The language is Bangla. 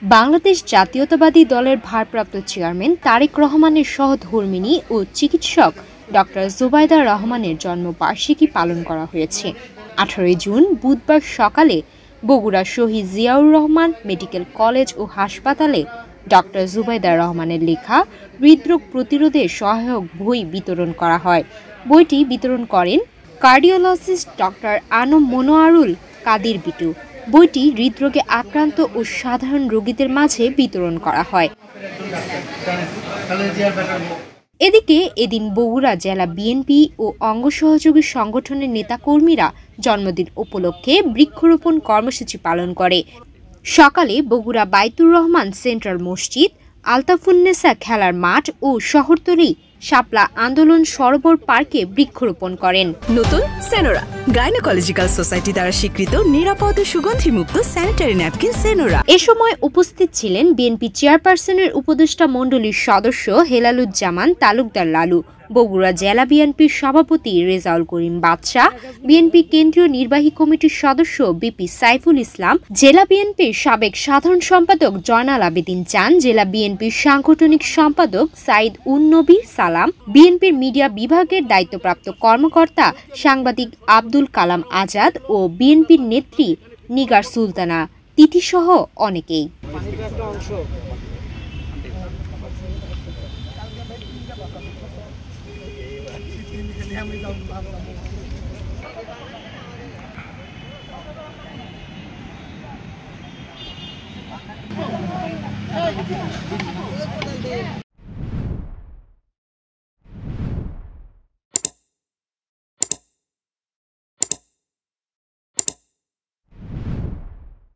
বাংলাদেশ জাতীয়তাবাদী দলের ভারপ্রাপ্ত চেয়ারম্যান তারেক রহমানের সহধর্মিণী ও চিকিৎসক ডক্টর জুবাইদা রহমানের জন্মবার্ষিকী পালন করা হয়েছে। 18 জুন বুধবার সকালে বগুড়া শহীদ জিয়াউর রহমান মেডিকেল কলেজ ও হাসপাতালে ডক্টর জুবাইদা রহমানের লেখা হৃদরোগ প্রতিরোধে সহায়ক বই বিতরণ করা হয়। বইটি বিতরণ করেন cardiologist doctor ANM Monowarul Kadir Bitu. বইটি হৃদরোগে আক্রান্ত ও সাধারণ রোগীদের মাঝে বিতরণ করা হয়। এদিকে এদিন বগুড়া জেলা বিএনপি ও অঙ্গ সহযোগী সংগঠনের নেতাকর্মীরা জন্মদিন উপলক্ষে বৃক্ষরোপণ কর্মসূচি পালন করে। সকালে বগুড়া বাইতুর রহমান সেন্ট্রাল মসজিদ, আলতাফুন্নেসা খেলার মাঠ ও শহরতলি শাপলা আন্দোলন সরোবর পার্কে বৃক্ষরোপণ করেন। নতুন সেনোরা গাইনোকোলজিক্যাল সোসাইটি দ্বারা স্বীকৃত নিরাপদ ও সুগন্ধিমুক্ত স্যানিটারি ন্যাপকিন সেনোরা। এ সময় উপস্থিত ছিলেন বিএনপি চেয়ারপারসনের উপদেষ্টা মণ্ডলীর সদস্য হেলালুজ্জামান তালুকদার লালু, বগুড়া জেলা বিএনপির সভাপতি রেজাউল করিম বাদশাহ, বিএনপি কেন্দ্রীয় নির্বাহী কমিটির সদস্য বিপি সাইফুল ইসলাম, জেলা বিএনপির সাবেক সাধারণ সম্পাদক জয়নাল আবেদিন চান, জেলা বিএনপির সাংগঠনিক সম্পাদক সাইদ উন নবী সালাম, বিএনপির মিডিয়া বিভাগের দায়িত্বপ্রাপ্ত কর্মকর্তা সাংবাদিক আব্দুল কালাম আজাদ ও বিএনপির নেত্রী নিগার সুলতানা তিথিসহ অনেকেই।